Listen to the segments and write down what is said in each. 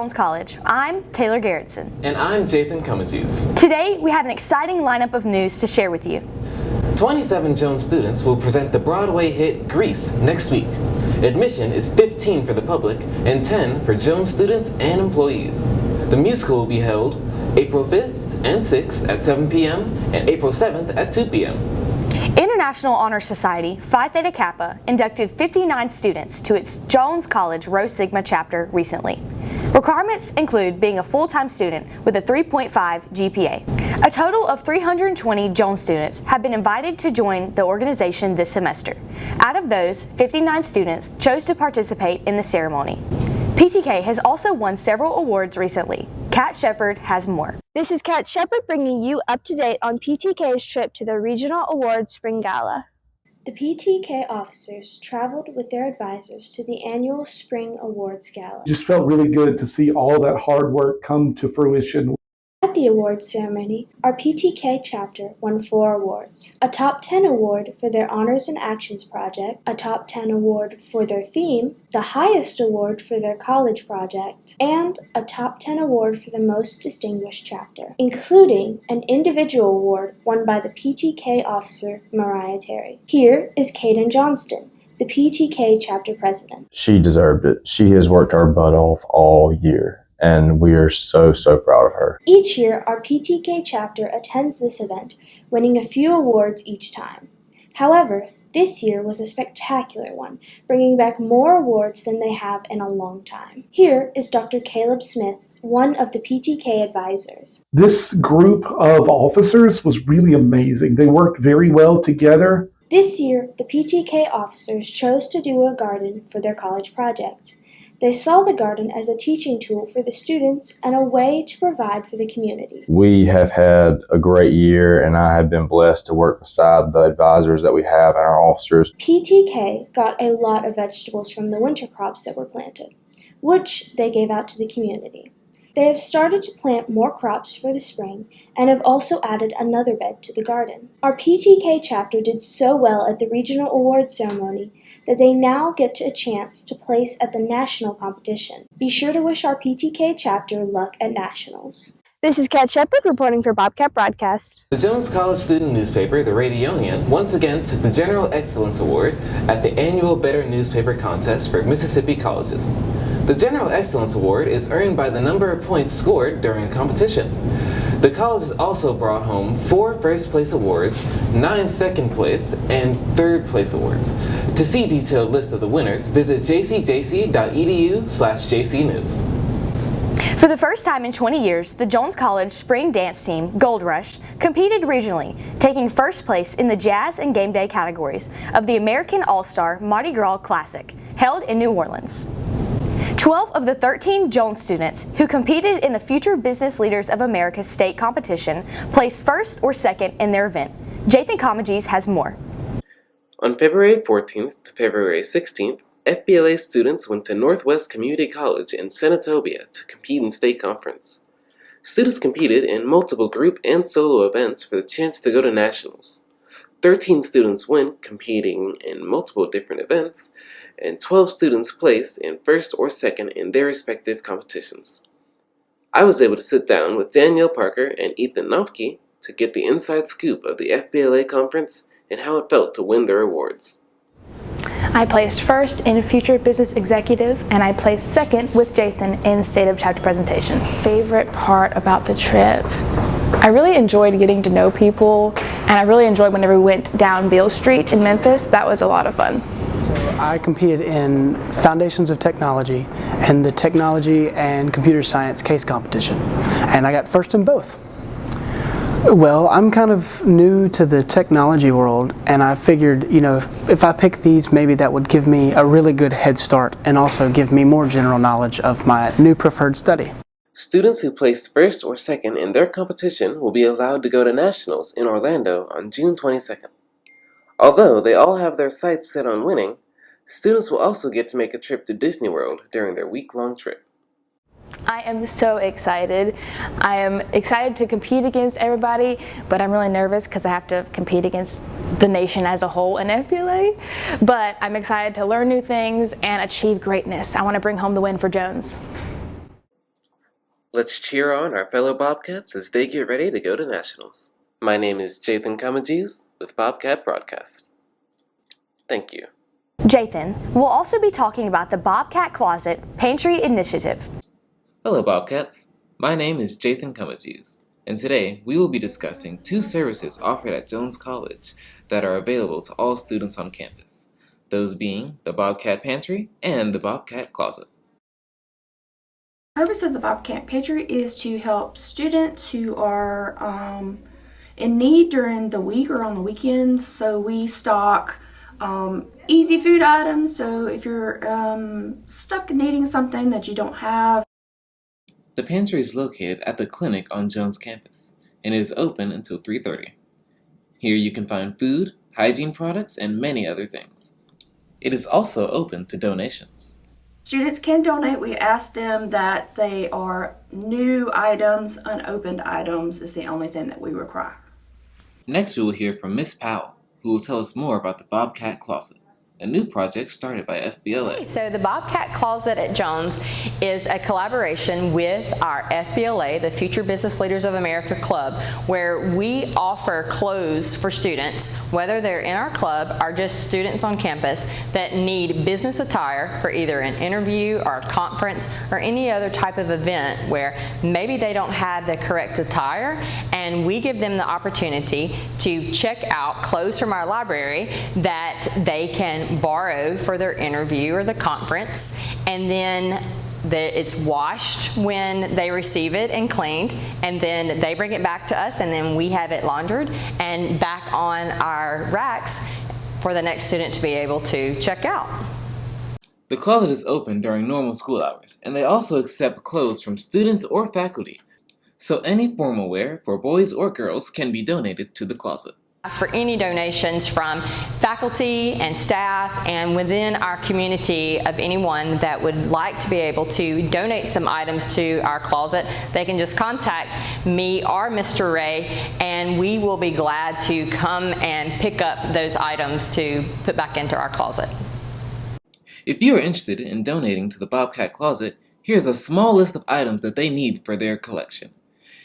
Jones College. I'm Taylor Garretson. And I'm Jaythan Comegys. Today, we have an exciting lineup of news to share with you. 27 Jones students will present the Broadway hit Grease next week. Admission is $15 for the public and $10 for Jones students and employees. The musical will be held April 5th and 6th at 7 p.m. and April 7th at 2 p.m. International Honor Society Phi Theta Kappa inducted 59 students to its Jones College Rho Sigma chapter recently. Requirements include being a full-time student with a 3.5 GPA. A total of 320 Jones students have been invited to join the organization this semester. Out of those, 59 students chose to participate in the ceremony. PTK has also won several awards recently. Kat Shepard has more. This is Kat Shepard bringing you up to date on PTK's trip to the Regional Awards Spring Gala. The PTK officers traveled with their advisors to the annual Spring Awards Gala. It just felt really good to see all that hard work come to fruition. At the awards ceremony, our PTK chapter won 4 awards. A Top 10 award for their Honors and Actions project, a Top 10 award for their theme, the highest award for their college project, and a Top 10 award for the Most Distinguished chapter, including an individual award won by the PTK officer Mariah Terry. Here is Kadin Johnston, the PTK chapter president. She deserved it. She has worked her butt off all year. And we are so proud of her. Each year, our PTK chapter attends this event, winning a few awards each time. However, this year was a spectacular one, bringing back more awards than they have in a long time. Here is Dr. Caleb Smith, one of the PTK advisors. This group of officers was really amazing. They worked very well together. This year, the PTK officers chose to do a garden for their college project. They saw the garden as a teaching tool for the students and a way to provide for the community. We have had a great year, and I have been blessed to work beside the advisors that we have and our officers. PTK got a lot of vegetables from the winter crops that were planted, which they gave out to the community. They have started to plant more crops for the spring and have also added another bed to the garden. Our PTK chapter did so well at the regional awards ceremony that they now get a chance to place at the national competition. Be sure to wish our PTK chapter luck at nationals. This is Kat Shepard reporting for Bobcat Broadcast. The Jones College student newspaper, the Radionian, once again took the General Excellence Award at the annual Better Newspaper Contest for Mississippi colleges. The General Excellence Award is earned by the number of points scored during a competition. The colleges also brought home 4 first place awards, 9 second place, and third place awards. To see detailed list of the winners, visit jcjc.edu/jcnews. For the first time in 20 years, the Jones College spring dance team, Gold Rush, competed regionally, taking first place in the jazz and game day categories of the American All-Star Mardi Gras Classic, held in New Orleans. 12 of the 13 Jones students who competed in the Future Business Leaders of America state competition placed first or second in their event. Jaythan Comegys has more. On February 14th to February 16th, FBLA students went to Northwest Community College in Senatobia to compete in state conference. Students competed in multiple group and solo events for the chance to go to nationals. 13 students went competing in multiple different events, and 12 students placed in first or second in their respective competitions. I was able to sit down with Danielle Parker and Noffke to get the inside scoop of the FBLA conference and how it felt to win their awards. I placed first in Future Business Executive, and I placed second with Jaythan in State of Chapter Presentation. Favorite part about the trip? I really enjoyed getting to know people, and I really enjoyed whenever we went down Beale Street in Memphis. That was a lot of fun. I competed in Foundations of Technology and the Technology and Computer Science case competition, and I got first in both. Well, I'm kind of new to the technology world, and I figured, if I pick these, maybe that would give me a really good head start and also give me more general knowledge of my new preferred study. Students who placed first or second in their competition will be allowed to go to nationals in Orlando on June 22nd. Although they all have their sights set on winning, students will also get to make a trip to Disney World during their week-long trip. I am so excited. I am excited to compete against everybody, but I'm really nervous because I have to compete against the nation as a whole in FBLA. But I'm excited to learn new things and achieve greatness. I want to bring home the win for Jones. Let's cheer on our fellow Bobcats as they get ready to go to nationals. My name is Jaythan Comegys with Bobcat Broadcast. Thank you. Jaythan will also be talking about the Bobcat Closet Pantry Initiative. Hello Bobcats, my name is Jaythan Comegys, and today we will be discussing two services offered at Jones College that are available to all students on campus, those being the Bobcat Pantry and the Bobcat Closet. The purpose of the Bobcat Pantry is to help students who are in need during the week or on the weekends. So we stock easy food items, so if you're stuck needing something that you don't have. The pantry is located at the clinic on Jones campus and is open until 3:30. Here you can find food, hygiene products, and many other things. It is also open to donations. Students can donate. We ask them that they are new items, unopened items is the only thing that we require. Next we will hear from Miss Powell, who will tell us more about the Bobcat Closet, a new project started by FBLA. So the Bobcat Closet at Jones is a collaboration with our FBLA, the Future Business Leaders of America Club, where we offer clothes for students, whether they're in our club or just students on campus that need business attire for either an interview or a conference or any other type of event where maybe they don't have the correct attire, and we give them the opportunity to check out clothes from our library that they can borrow for their interview or the conference, and then it's washed when they receive it and cleaned, and then they bring it back to us, and then we have it laundered and back on our racks for the next student to be able to check out. The closet is open during normal school hours, and they also accept clothes from students or faculty, so any formal wear for boys or girls can be donated to the closet. Ask for any donations from faculty and staff and within our community of anyone that would like to be able to donate some items to our closet. They can just contact me or Mr. Ray, and we will be glad to come and pick up those items to put back into our closet. If you are interested in donating to the Bobcat Closet, here's a small list of items that they need for their collection.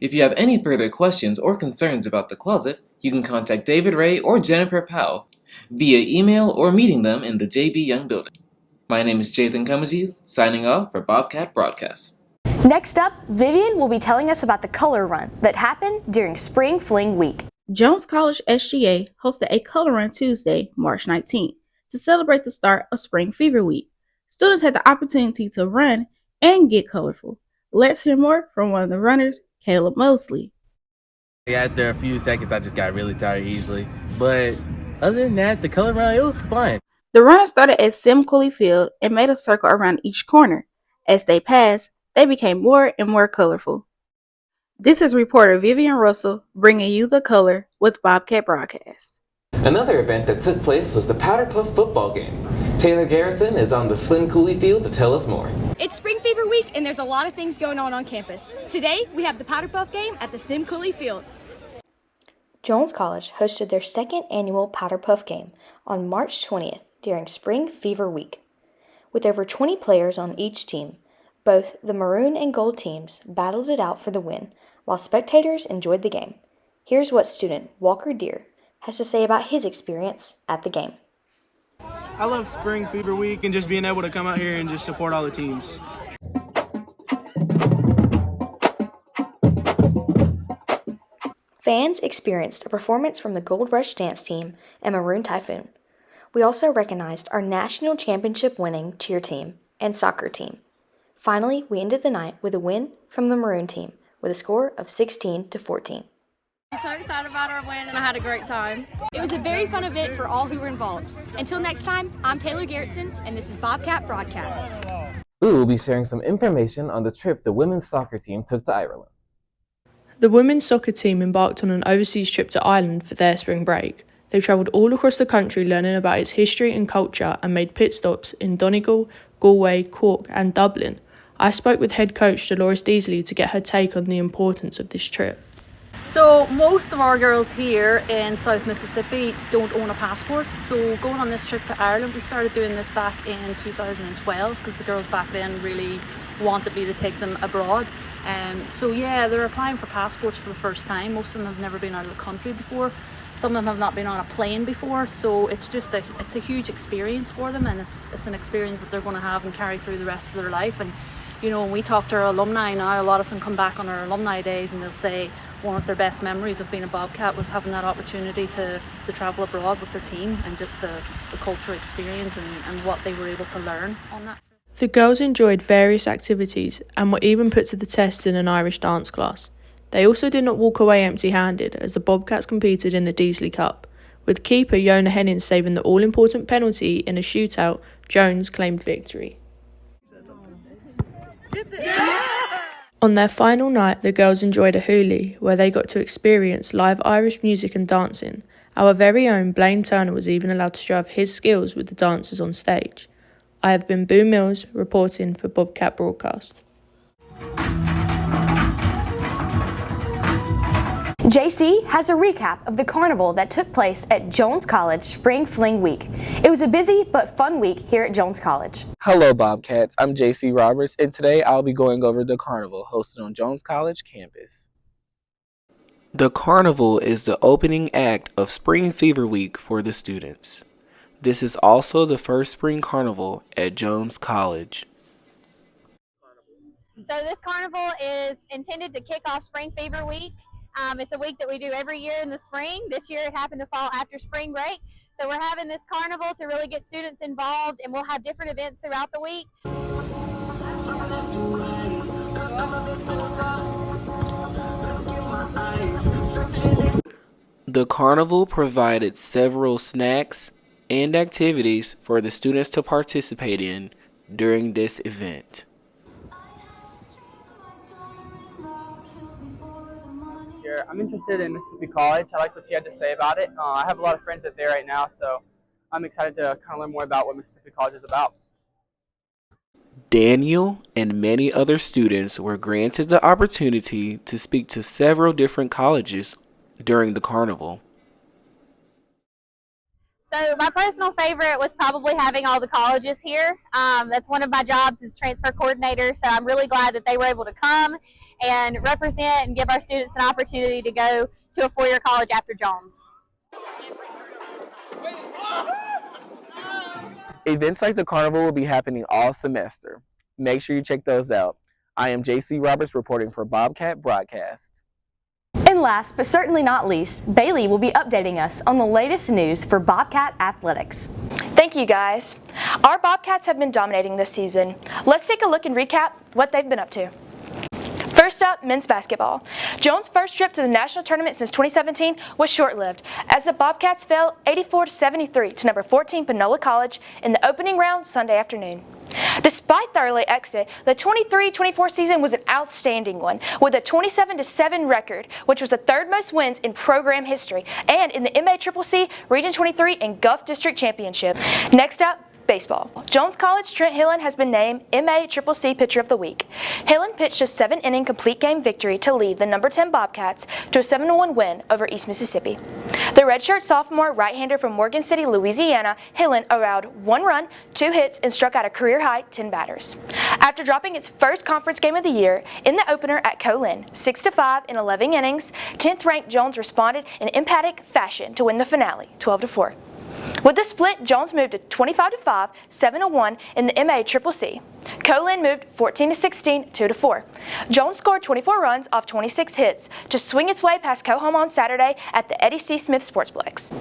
If you have any further questions or concerns about the closet, you can contact David Ray or Jennifer Powell via email or meeting them in the J.B. Young building. My name is Jaythan Comegys, signing off for Bobcat Broadcast. Next up, Vivian will be telling us about the color run that happened during Spring Fling Week. Jones College SGA hosted a color run Tuesday, March 19th, to celebrate the start of Spring Fever Week. Students had the opportunity to run and get colorful. Let's hear more from one of the runners, Caleb Mosley. After a few seconds, I just got really tired easily. But other than that, the color run, it was fun. The run started at Sim Cooley Field and made a circle around each corner. As they passed, they became more and more colorful. This is reporter Vivian Russell bringing you the color with Bobcat Broadcast. Another event that took place was the Powderpuff football game. Taylor Garretson is on the Slim Cooley Field to tell us more. It's Spring Fever Week and there's a lot of things going on campus. Today we have the Powderpuff game at the Slim Cooley Field. Jones College hosted their second annual Powderpuff game on March 20th during Spring Fever Week. With over 20 players on each team, both the maroon and gold teams battled it out for the win, while spectators enjoyed the game. Here's what student Walker Deer has to say about his experience at the game. I love Spring Fever Week and just being able to come out here and just support all the teams. Fans experienced a performance from the Gold Rush dance team and Maroon Typhoon. We also recognized our national championship winning cheer team and soccer team. Finally, we ended the night with a win from the Maroon team with a score of 16-14. I'm so excited about our win and I had a great time. It was a very fun event for all who were involved. Until next time, I'm Taylor Garretson and this is Bobcat Broadcast. We will be sharing some information on the trip the women's soccer team took to Ireland. The women's soccer team embarked on an overseas trip to Ireland for their spring break. They travelled all across the country learning about its history and culture and made pit stops in Donegal, Galway, Cork and Dublin. I spoke with head coach Dolores Deasley to get her take on the importance of this trip. So most of our girls here in South Mississippi don't own a passport, so going on this trip to Ireland, we started doing this back in 2012 because the girls back then really wanted me to take them abroad. So yeah, they're applying for passports for the first time. Most of them have never been out of the country before. Some of them have not been on a plane before, so it's just it's a huge experience for them, and it's an experience that they're going to have and carry through the rest of their life. And you know, when we talk to our alumni now, a lot of them come back on our alumni days and they'll say one of their best memories of being a Bobcat was having that opportunity to travel abroad with their team, and just the cultural experience and what they were able to learn on that trip. The girls enjoyed various activities and were even put to the test in an Irish dance class. They also did not walk away empty-handed as the Bobcats competed in the Deasley Cup, with keeper Jona Henning saving the all-important penalty in a shootout. Jones claimed victory. On their final night, the girls enjoyed a hoolie, where they got to experience live Irish music and dancing. Our very own Blaine Turner was even allowed to show off his skills with the dancers on stage. I have been Boo Mills, reporting for Bobcat Broadcast. JC has a recap of the carnival that took place at Jones College Spring Fling Week. It was a busy but fun week here at Jones College. Hello Bobcats, I'm JC Roberts, and today I'll be going over the carnival hosted on Jones College campus. The carnival is the opening act of Spring Fever Week for the students. This is also the first spring carnival at Jones College. So this carnival is intended to kick off Spring Fever Week. It's a week that we do every year in the spring. This year it happened to fall after spring break. So we're having this carnival to really get students involved, and we'll have different events throughout the week. The carnival provided several snacks and activities for the students to participate in during this event. I'm interested in Mississippi College. I like what she had to say about it. I have a lot of friends that are there right now, so I'm excited to kind of learn more about what Mississippi College is about. Daniel and many other students were granted the opportunity to speak to several different colleges during the carnival. So my personal favorite was probably having all the colleges here. That's one of my jobs as transfer coordinator, so I'm really glad that they were able to come and represent and give our students an opportunity to go to a four-year college after Jones. Events like the carnival will be happening all semester. Make sure you check those out. I am JC Roberts reporting for Bobcat Broadcast. And last but certainly not least, Bailie will be updating us on the latest news for Bobcat athletics. Thank you guys. Our Bobcats have been dominating this season. Let's take a look and recap what they've been up to. First up, men's basketball. Jones' first trip to the national tournament since 2017 was short-lived, as the Bobcats fell 84-73 to number 14 Panola College in the opening round Sunday afternoon. Despite the early exit, the 23-24 season was an outstanding one, with a 27-7 record, which was the third most wins in program history, and in the MACCC Region 23 and Gulf District Championship. Next up, baseball. Jones College Trent Hillen has been named MACCC Pitcher of the Week. Hillen pitched a 7-inning complete game victory to lead the number 10 Bobcats to a 7-1 win over East Mississippi. The redshirt sophomore right-hander from Morgan City, Louisiana, Hillen allowed 1 run, 2 hits, and struck out a career-high 10 batters. After dropping its first conference game of the year in the opener at Colin, 6-5 in 11 innings, 10th-ranked Jones responded in emphatic fashion to win the finale, 12-4. With the split, Jones moved to 25-5, 7-1 in the MACCC. Colin moved 14-16, 2-4. Jones scored 24 runs off 26 hits to swing its way past Coahoma on Saturday at the Eddie C. Smith Sportsplex.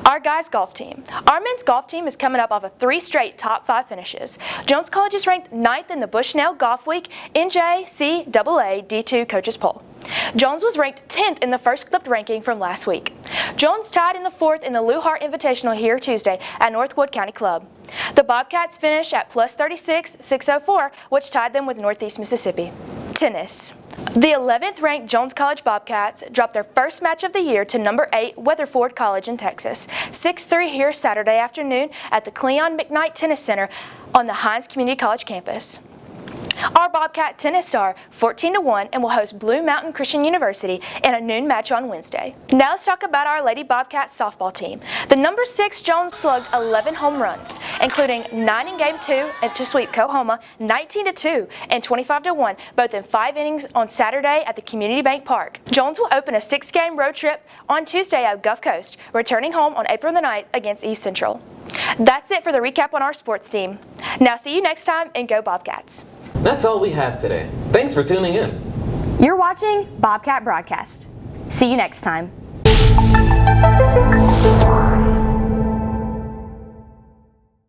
Our guys' golf team. Our men's golf team is coming up off of 3 straight top 5 finishes. Jones College is ranked 9th in the Bushnell Golf Week NJCAA D2 Coaches Poll. Jones was ranked 10th in the first clipped ranking from last week. Jones tied in the 4th in the Lou Hart Invitational here Tuesday at Northwood County Club. The Bobcats finished at plus 36, 604, which tied them with Northeast Mississippi. Tennis. The 11th ranked Jones College Bobcats dropped their first match of the year to number 8 Weatherford College in Texas, 6-3 here Saturday afternoon at the Cleon McKnight Tennis Center on the Hines Community College campus. Our Bobcat tennis are 14-1 and will host Blue Mountain Christian University in a noon match on Wednesday. Now let's talk about our Lady Bobcat softball team. The number 6 Jones slugged 11 home runs including 9 in Game 2 and to sweep Coahoma 19-2 and 25-1, both in 5 innings on Saturday at the Community Bank Park. Jones will open a 6-game road trip on Tuesday at Gulf Coast, returning home on April the 9th against East Central. That's it for the recap on our sports team. Now see you next time, and go Bobcats. That's all we have today. Thanks for tuning in. You're watching Bobcat Broadcast. See you next time.